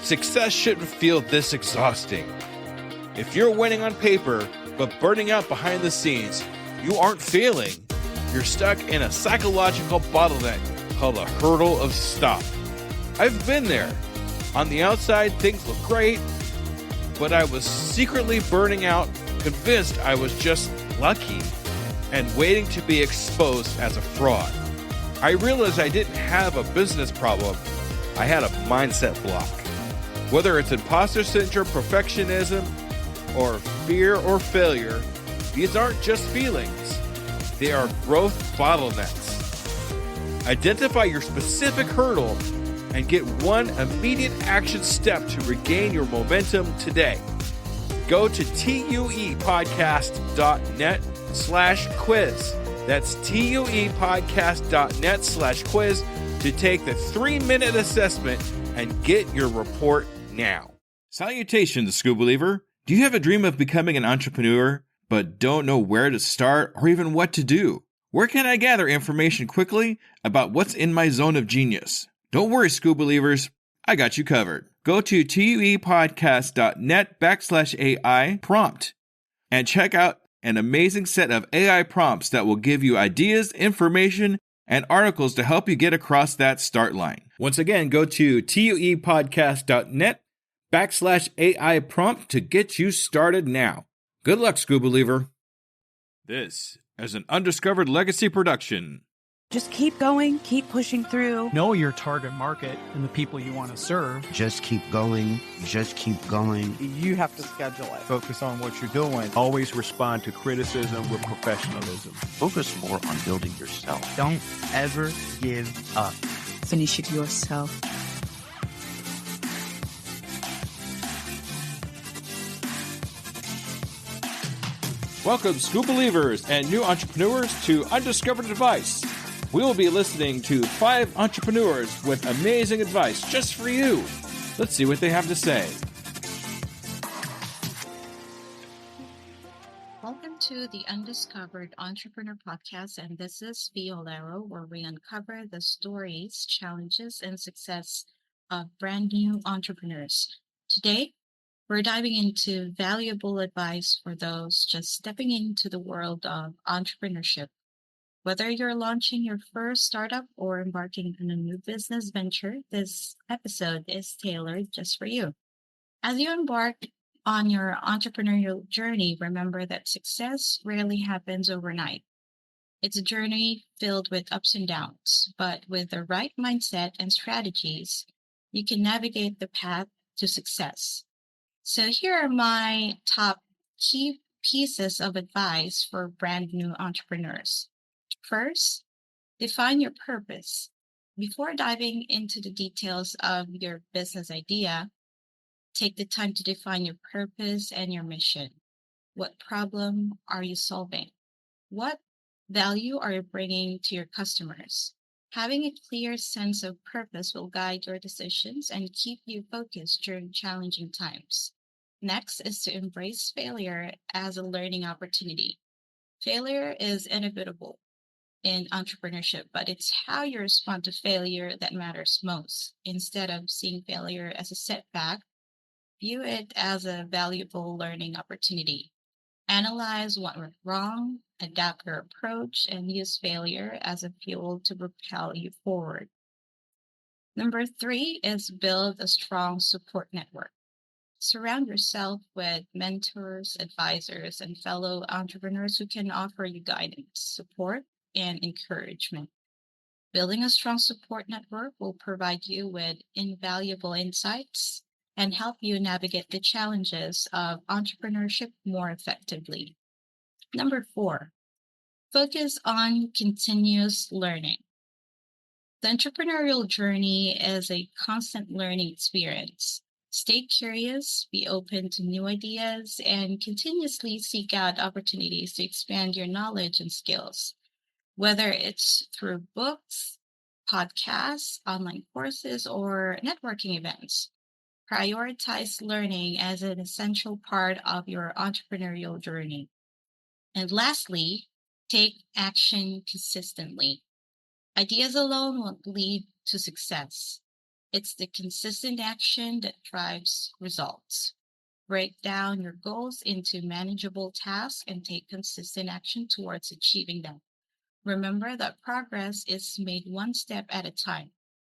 Success shouldn't feel this exhausting. If you're winning on paper, but burning out behind the scenes, you aren't failing. You're stuck in a psychological bottleneck called a hurdle of stop. I've been there. On the outside, things look great, but I was secretly burning out, convinced I was just lucky, and waiting to be exposed as a fraud. I realized I didn't have a business problem. I had a mindset block. Whether it's imposter syndrome, perfectionism, or fear or failure, these aren't just feelings. They are growth bottlenecks. Identify your specific hurdle and get one immediate action step to regain your momentum today. Go to tuepodcast.net/quiz. That's tuepodcast.net/quiz to take the 3-minute assessment and get your report now. Salutations, School Believer. Do you have a dream of becoming an entrepreneur, but don't know where to start or even what to do? Where can I gather information quickly about what's in my zone of genius? Don't worry, School Believers. I got you covered. Go to tuepodcast.net/AI prompt and check out an amazing set of AI prompts that will give you ideas, information, and articles to help you get across that start line. Once again, go to tuepodcast.net/AI prompt to get you started now. Good luck, School Believer. This is an Undiscovered Legacy production. Just keep going, keep pushing through. Know your target market and the people you want to serve. Just keep going. Just keep going. You have to schedule it. Focus on what you're doing. Always respond to criticism with professionalism. Focus more on building yourself. Don't ever give up. Finish it yourself. Welcome, School Believers and new entrepreneurs, to Undiscovered Advice. We will be listening to 5 entrepreneurs with amazing advice just for you. Let's see what they have to say. Welcome to the Undiscovered Entrepreneur Podcast, and this is Violero, where we uncover the stories, challenges, and success of brand new entrepreneurs. Today, we're diving into valuable advice for those just stepping into the world of entrepreneurship. Whether you're launching your first startup or embarking on a new business venture, this episode is tailored just for you. As you embark on your entrepreneurial journey, remember that success rarely happens overnight. It's a journey filled with ups and downs, but with the right mindset and strategies, you can navigate the path to success. So here are my top key pieces of advice for brand new entrepreneurs. First, define your purpose. Before diving into the details of your business idea, take the time to define your purpose and your mission. What problem are you solving? What value are you bringing to your customers? Having a clear sense of purpose will guide your decisions and keep you focused during challenging times. Next is to embrace failure as a learning opportunity. Failure is inevitable in entrepreneurship, but it's how you respond to failure that matters most. Instead of seeing failure as a setback, view it as a valuable learning opportunity. Analyze what went wrong, adapt your approach, and use failure as a fuel to propel you forward. Number 3 is build a strong support network. Surround yourself with mentors, advisors, and fellow entrepreneurs who can offer you guidance, support, and encouragement. Building a strong support network will provide you with invaluable insights and help you navigate the challenges of entrepreneurship more effectively. Number 4, focus on continuous learning. The entrepreneurial journey is a constant learning experience. Stay curious, be open to new ideas, and continuously seek out opportunities to expand your knowledge and skills. Whether it's through books, podcasts, online courses, or networking events, prioritize learning as an essential part of your entrepreneurial journey. And lastly, take action consistently. Ideas alone won't lead to success. It's the consistent action that drives results. Break down your goals into manageable tasks and take consistent action towards achieving them. Remember that progress is made one step at a time.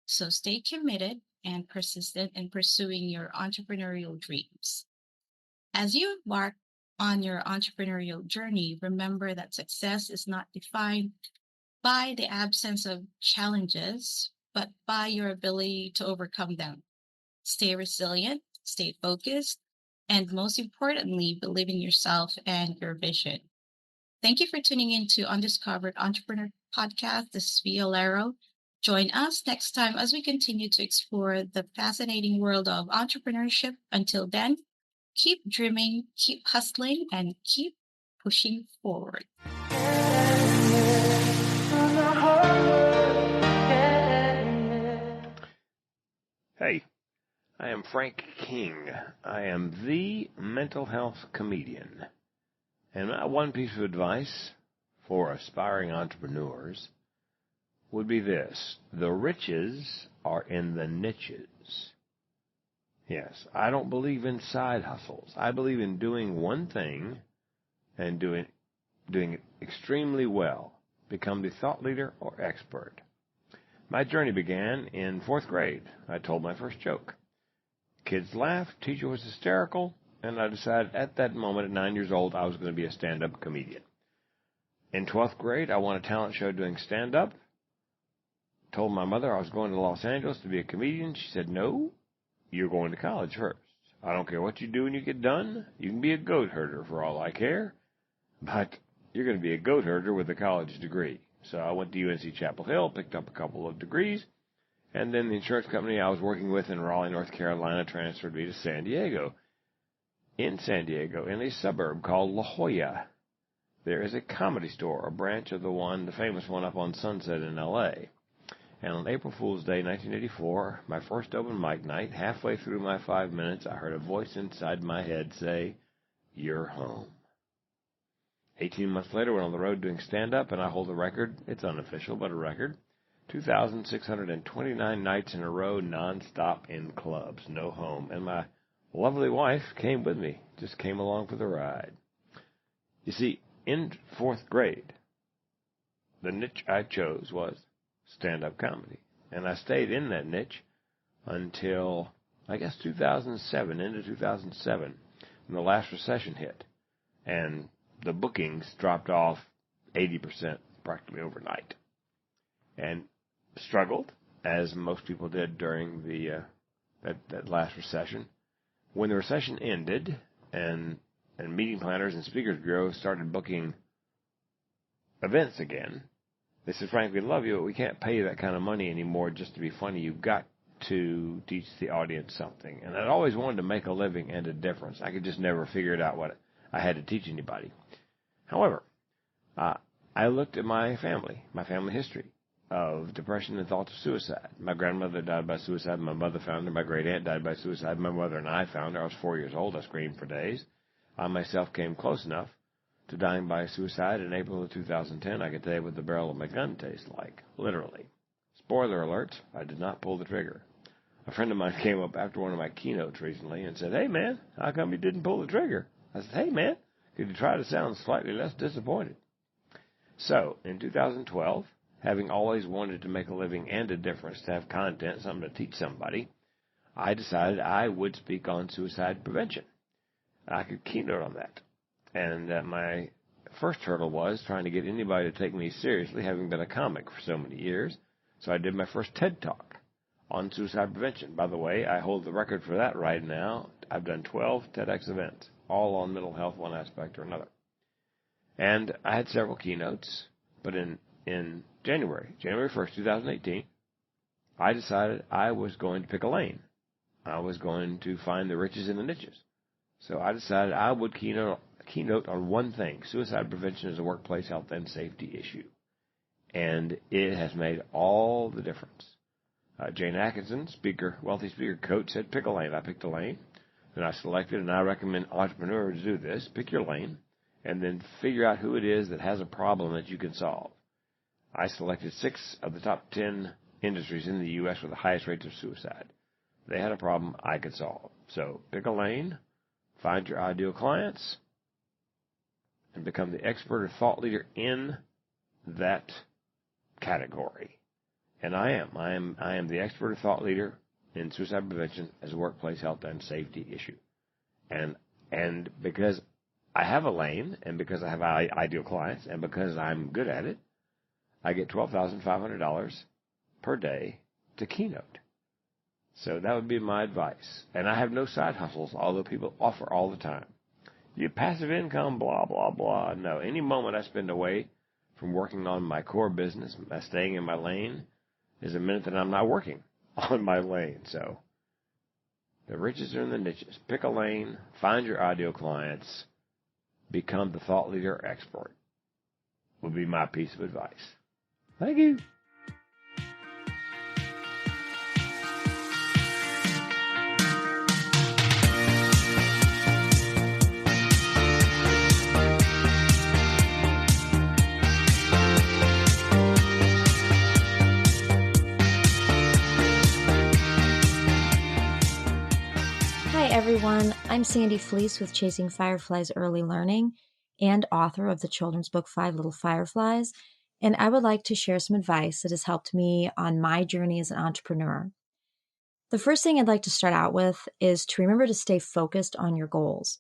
So stay committed and persistent in pursuing your entrepreneurial dreams. As you embark on your entrepreneurial journey, remember that success is not defined by the absence of challenges, but by your ability to overcome them. Stay resilient, stay focused, and most importantly, believe in yourself and your vision. Thank you for tuning in to Undiscovered Entrepreneur Podcast. This is Via Lero. Join us next time as we continue to explore the fascinating world of entrepreneurship. Until then, keep dreaming, keep hustling, and keep pushing forward. Hey, I am Frank King. I am the mental health comedian. And my one piece of advice for aspiring entrepreneurs would be this: the riches are in the niches. Yes, I don't believe in side hustles. I believe in doing one thing and doing it extremely well. Become the thought leader or expert. My journey began in 4th grade. I told my first joke. Kids laughed, teacher was hysterical, and I decided at that moment, at 9 years old, I was going to be a stand-up comedian. In 12th grade, I won a talent show doing stand-up. Told my mother I was going to Los Angeles to be a comedian. She said, "No, you're going to college first. I don't care what you do when you get done. You can be a goat herder for all I care, but you're going to be a goat herder with a college degree." So I went to UNC Chapel Hill, picked up a couple of degrees, and then the insurance company I was working with in Raleigh, North Carolina, transferred me to San Diego. In San Diego, in a suburb called La Jolla, there is a Comedy Store, a branch of the famous one up on Sunset in L.A. And on April Fool's Day, 1984, my first open mic night, halfway through my 5 minutes, I heard a voice inside my head say, "You're home." 18 months later, went on the road doing stand-up, and I hold the record. It's unofficial, but a record. 2,629 nights in a row, non-stop in clubs, no home. And my lovely wife came with me, just came along for the ride. You see, in 4th grade, the niche I chose was stand-up comedy. And I stayed in that niche until, I guess, 2007, into 2007, when the last recession hit. And the bookings dropped off 80% practically overnight. And struggled, as most people did during that last recession. When the recession ended and meeting planners and speakers bureaus started booking events again, they said, "Frank, we love you, but we can't pay you that kind of money anymore just to be funny. You've got to teach the audience something." And I'd always wanted to make a living and a difference. I could just never figure it out what I had to teach anybody. However, I looked at my family history of depression and thoughts of suicide. My grandmother died by suicide. My mother found her. My great aunt died by suicide. My mother and I found her. I was 4 years old. I screamed for days. I myself came close enough to dying by suicide in April of 2010. I could tell you what the barrel of my gun tastes like, literally. Spoiler alert, I did not pull the trigger. A friend of mine came up after one of my keynotes recently and said, "Hey, man, how come you didn't pull the trigger?" I said, "Hey, man, could you try to sound slightly less disappointed?" So, in 2012, having always wanted to make a living and a difference, to have content, something to teach somebody, I decided I would speak on suicide prevention. I could keynote on that. And my first hurdle was trying to get anybody to take me seriously, having been a comic for so many years. So I did my first TED Talk on suicide prevention. By the way, I hold the record for that right now. I've done 12 TEDx events, all on mental health, one aspect or another. And I had several keynotes, but in January 1st, 2018, I decided I was going to pick a lane. I was going to find the riches in the niches. So I decided I would keynote on one thing: suicide prevention is a workplace health and safety issue. And it has made all the difference. Jane Atkinson, wealthy speaker coach, said pick a lane. I picked a lane. Then I selected, and I recommend entrepreneurs do this: pick your lane, and then figure out who it is that has a problem that you can solve. I selected 6 of the top 10 industries in the U.S. with the highest rates of suicide. They had a problem I could solve. So pick a lane, find your ideal clients, and become the expert or thought leader in that category. And I am the expert or thought leader in suicide prevention as a workplace health and safety issue. And because I have a lane, and because I have ideal clients, and because I'm good at it, I get $12,500 per day to keynote. So that would be my advice. And I have no side hustles, although people offer all the time. You passive income, blah, blah, blah. No, any moment I spend away from working on my core business, staying in my lane, is a minute that I'm not working on my lane. So the riches are in the niches. Pick a lane, find your ideal clients, become the thought leader or expert, would be my piece of advice. Thank you. Hi everyone, I'm Sandy Fleece with Chasing Fireflies Early Learning and author of the children's book 5 Little Fireflies, and I would like to share some advice that has helped me on my journey as an entrepreneur. The first thing I'd like to start out with is to remember to stay focused on your goals.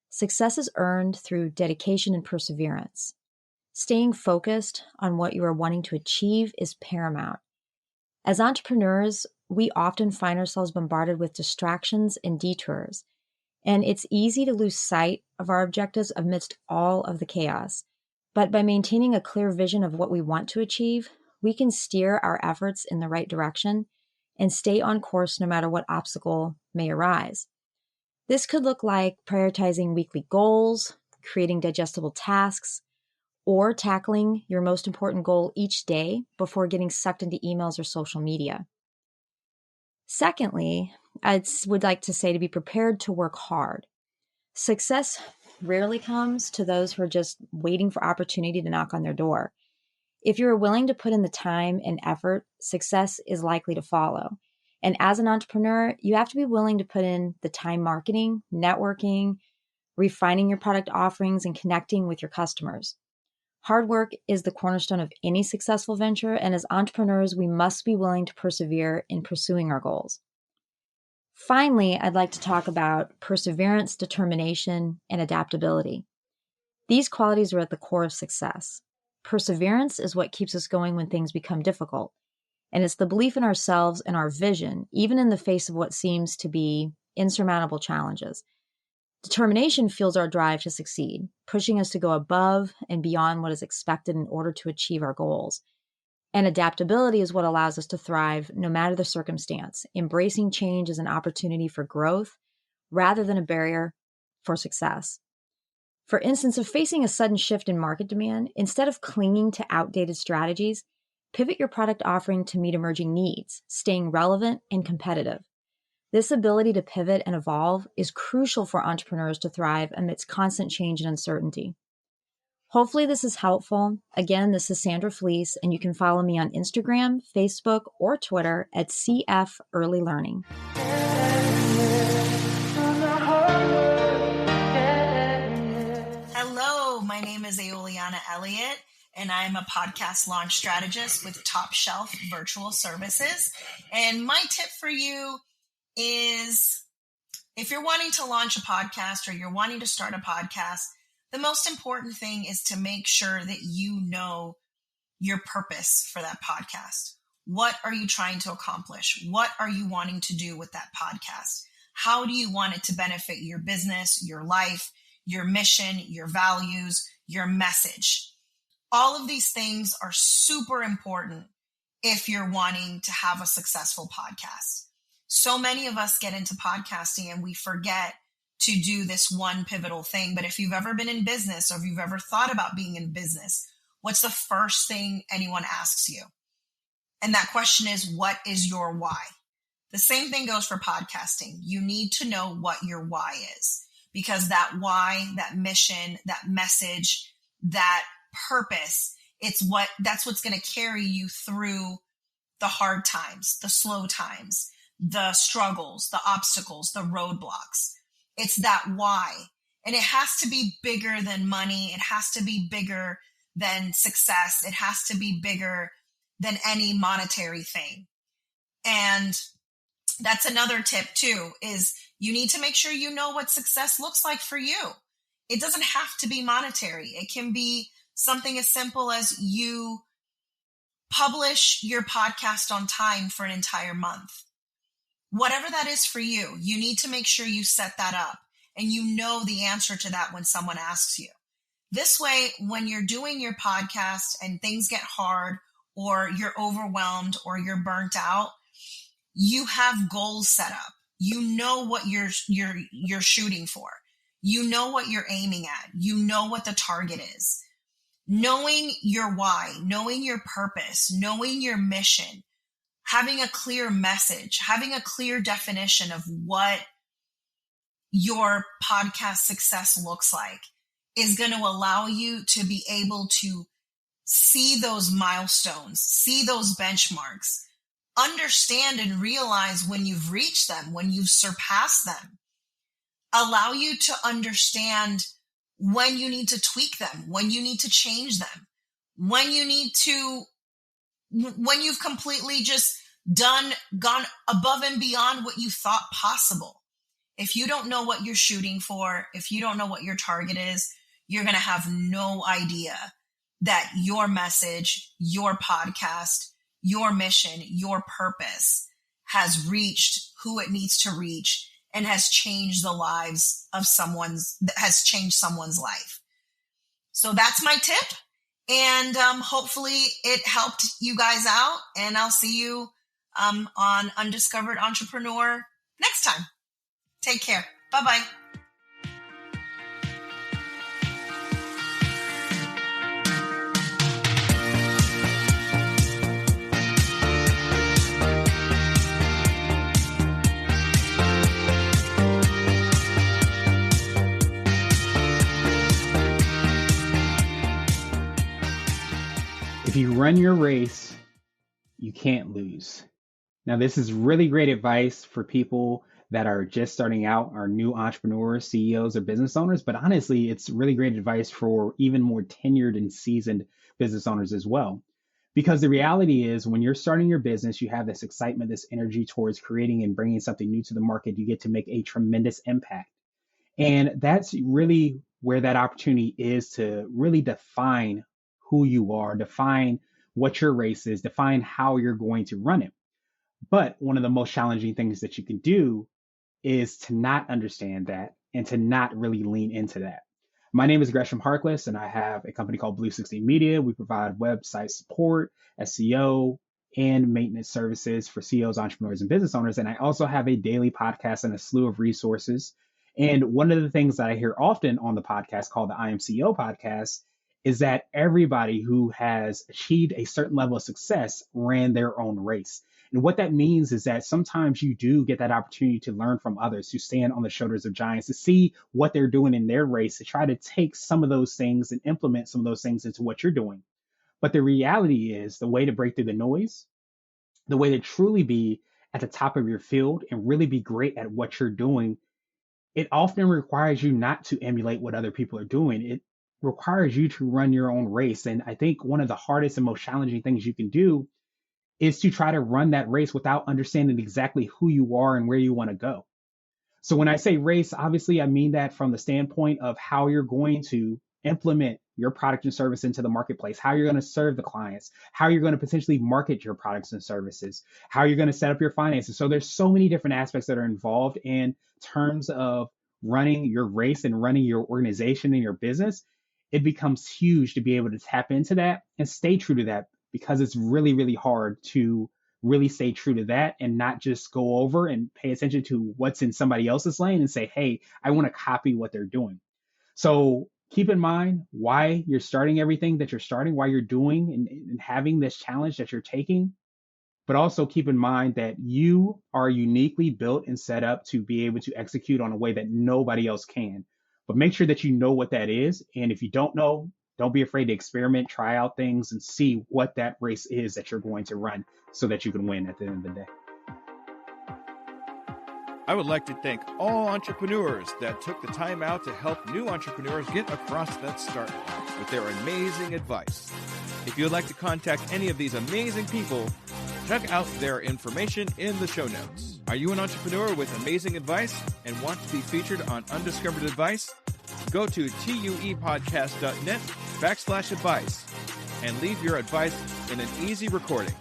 Success is earned through dedication and perseverance. Staying focused on what you are wanting to achieve is paramount. As entrepreneurs, we often find ourselves bombarded with distractions and detours, and it's easy to lose sight of our objectives amidst all of the chaos. But by maintaining a clear vision of what we want to achieve, we can steer our efforts in the right direction and stay on course no matter what obstacle may arise. This could look like prioritizing weekly goals, creating digestible tasks, or tackling your most important goal each day before getting sucked into emails or social media. Secondly, I would like to say to be prepared to work hard. Success rarely comes to those who are just waiting for opportunity to knock on their door. If you're willing to put in the time and effort, success is likely to follow. And as an entrepreneur, you have to be willing to put in the time marketing, networking, refining your product offerings, and connecting with your customers. Hard work is the cornerstone of any successful venture, and as entrepreneurs, we must be willing to persevere in pursuing our goals. Finally, I'd like to talk about perseverance, determination, and adaptability. These qualities are at the core of success. Perseverance is what keeps us going when things become difficult, and it's the belief in ourselves and our vision, even in the face of what seems to be insurmountable challenges. Determination fuels our drive to succeed, pushing us to go above and beyond what is expected in order to achieve our goals. And adaptability is what allows us to thrive no matter the circumstance, embracing change as an opportunity for growth rather than a barrier for success. For instance, if facing a sudden shift in market demand, instead of clinging to outdated strategies, pivot your product offering to meet emerging needs, staying relevant and competitive. This ability to pivot and evolve is crucial for entrepreneurs to thrive amidst constant change and uncertainty. Hopefully this is helpful. Again, this is Sandra Fleece, and you can follow me on Instagram, Facebook, or Twitter at CF Early Learning. Hello, my name is Aoliana Elliott, and I'm a podcast launch strategist with Top Shelf Virtual Services. And my tip for you is if you're wanting to launch a podcast or you're wanting to start a podcast, the most important thing is to make sure that you know your purpose for that podcast. What are you trying to accomplish? What are you wanting to do with that podcast? How do you want it to benefit your business, your life, your mission, your values, your message? All of these things are super important if you're wanting to have a successful podcast. So many of us get into podcasting and we forget to do this one pivotal thing. But if you've ever been in business or if you've ever thought about being in business, what's the first thing anyone asks you? And that question is, what is your why? The same thing goes for podcasting. You need to know what your why is, because that why, that mission, that message, that purpose, that's what's going to carry you through the hard times, the slow times, the struggles, the obstacles, the roadblocks. It's that why. And it has to be bigger than money. It has to be bigger than success. It has to be bigger than any monetary thing. And that's another tip too, is you need to make sure you know what success looks like for you. It doesn't have to be monetary. It can be something as simple as you publish your podcast on time for an entire month. Whatever that is for you, you need to make sure you set that up and you know the answer to that when someone asks you. This way, when you're doing your podcast and things get hard or you're overwhelmed or you're burnt out, you have goals set up. You know what you're shooting for. You know what you're aiming at. You know what the target is. Knowing your why, knowing your purpose, knowing your mission, having a clear message, having a clear definition of what your podcast success looks like is going to allow you to be able to see those milestones, see those benchmarks, understand and realize when you've reached them, when you've surpassed them, allow you to understand when you need to tweak them, when you need to change them, when you've completely just gone above and beyond what you thought possible. If you don't know what you're shooting for, if you don't know what your target is, you're going to have no idea that your message, your podcast, your mission, your purpose has reached who it needs to reach and has changed someone's life. So that's my tip. And hopefully it helped you guys out. And I'll see you on Undiscovered Entrepreneur next time. Take care. Bye-bye. If you run your race, you can't lose. Now, this is really great advice for people that are just starting out, are new entrepreneurs, CEOs, or business owners. But honestly, it's really great advice for even more tenured and seasoned business owners as well. Because the reality is, when you're starting your business, you have this excitement, this energy towards creating and bringing something new to the market. You get to make a tremendous impact. And that's really where that opportunity is to really define who you are, define what your race is, define how you're going to run it. But one of the most challenging things that you can do is to not understand that and to not really lean into that. My name is Gresham Harkless, and I have a company called Blue 16 Media. We provide website support, SEO, and maintenance services for CEOs, entrepreneurs, and business owners. And I also have a daily podcast and a slew of resources. And one of the things that I hear often on the podcast, called the I Am CEO podcast, is that everybody who has achieved a certain level of success ran their own race. And what that means is that sometimes you do get that opportunity to learn from others, to stand on the shoulders of giants, to see what they're doing in their race, to try to take some of those things and implement some of those things into what you're doing. But the reality is, the way to break through the noise, the way to truly be at the top of your field and really be great at what you're doing, it often requires you not to emulate what other people are doing. It requires you to run your own race. And I think one of the hardest and most challenging things you can do is to try to run that race without understanding exactly who you are and where you want to go. So when I say race, obviously I mean that from the standpoint of how you're going to implement your product and service into the marketplace, how you're going to serve the clients, how you're going to potentially market your products and services, how you're going to set up your finances. So there's so many different aspects that are involved in terms of running your race and running your organization and your business. It becomes huge to be able to tap into that and stay true to that, because it's really, really hard to really stay true to that and not just go over and pay attention to what's in somebody else's lane and say, hey, I want to copy what they're doing. So keep in mind why you're starting everything that you're starting, why you're doing and having this challenge that you're taking. But also keep in mind that you are uniquely built and set up to be able to execute on a way that nobody else can. But make sure that you know what that is. And if you don't know, Don't be afraid to experiment, try out things, and see what that race is that you're going to run so that you can win at the end of the day. I would like to thank all entrepreneurs that took the time out to help new entrepreneurs get across that start line with their amazing advice. If you would like to contact any of these amazing people, check out their information in the show notes. Are you an entrepreneur with amazing advice and want to be featured on Undiscovered Advice? Go to tuepodcast.net/advice and leave your advice in an easy recording.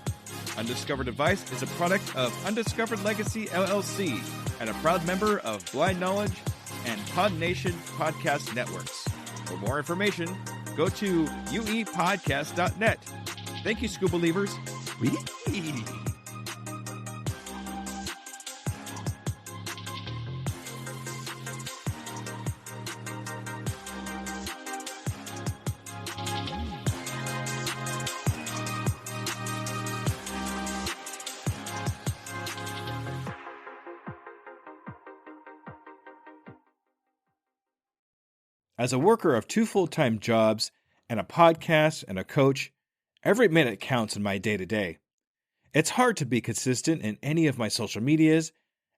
Undiscovered Advice is a product of Undiscovered Legacy LLC and a proud member of Blind Knowledge and Pod Nation podcast networks. For more information, go to uepodcast.net. Thank you, Scuba Believers. Whee! As a worker of 2 full-time jobs and a podcast and a coach, every minute counts in my day-to-day. It's hard to be consistent in any of my social medias,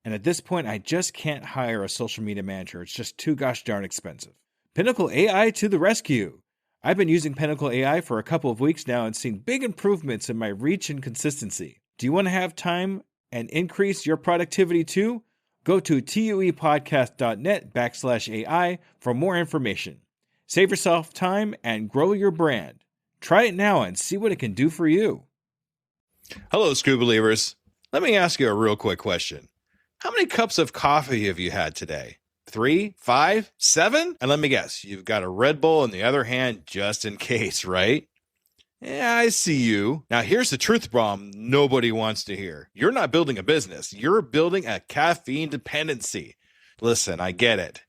and at this point, I just can't hire a social media manager. It's just too gosh darn expensive. Pinnacle AI to the rescue. I've been using Pinnacle AI for a couple of weeks now and seen big improvements in my reach and consistency. Do you want to have time and increase your productivity too? Go to tuepodcast.net/AI for more information. Save yourself time and grow your brand. Try it now and see what it can do for you. Hello, Scuba Believers. Let me ask you a real quick question. How many cups of coffee have you had today? 3, 5, 7? And let me guess, you've got a Red Bull in the other hand just in case, right? Yeah, I see you. Now, here's the truth bomb nobody wants to hear. You're not building a business. You're building a caffeine dependency. Listen, I get it.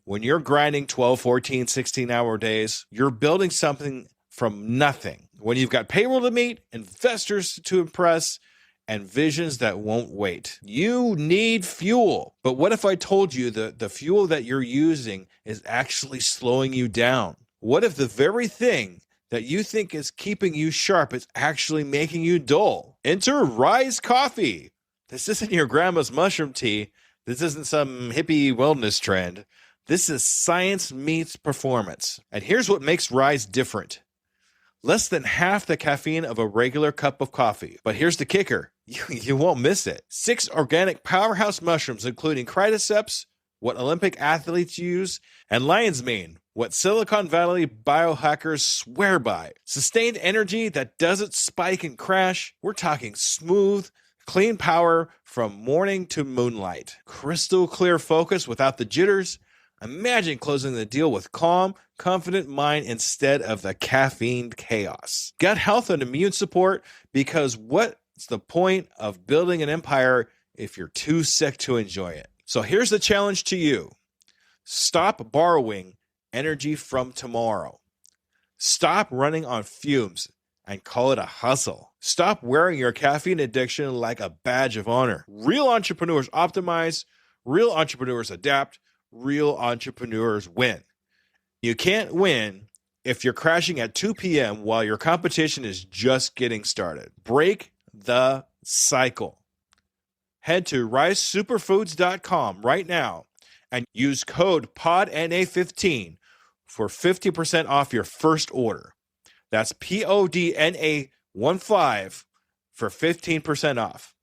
When you're grinding 12, 14, 16-hour days, you're building something from nothing. When you've got payroll to meet, investors to impress, and visions that won't wait. You need fuel. But what if I told you that the fuel that you're using is actually slowing you down? What if the very thing that you think is keeping you sharp is actually making you dull? Enter Rise Coffee. This isn't your grandma's mushroom tea. This isn't some hippie wellness trend. This is science meets performance. And here's what makes Rise different. Less than half the caffeine of a regular cup of coffee. But here's the kicker. You won't miss it. 6 organic powerhouse mushrooms, including cordyceps, what Olympic athletes use, and lion's mane, what Silicon Valley biohackers swear by. Sustained energy that doesn't spike and crash. We're talking smooth, clean power from morning to moonlight. Crystal clear focus without the jitters. Imagine closing the deal with calm, confident mind instead of the caffeine chaos. Gut health and immune support, because what's the point of building an empire if you're too sick to enjoy it? So here's the challenge to you. Stop borrowing energy from tomorrow. Stop running on fumes and call it a hustle. Stop wearing your caffeine addiction like a badge of honor. Real entrepreneurs optimize, real entrepreneurs adapt, real entrepreneurs win. You can't win if you're crashing at 2 p.m. while your competition is just getting started. Break the cycle. Head to risesuperfoods.com right now and use code PODNA15 for 50% off your first order. That's PODNA15 for 15% off.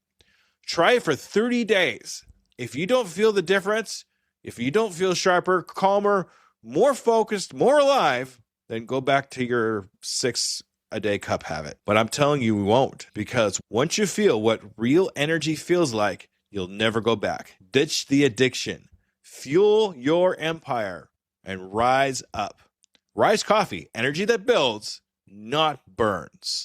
Try it for 30 days. If you don't feel the difference, if you don't feel sharper, calmer, more focused, more alive, then go back to your 6-a-day cup habit. But I'm telling you, we won't, because once you feel what real energy feels like, you'll never go back. Ditch the addiction. Fuel your empire and rise up. Rise Coffee, energy that builds, not burns.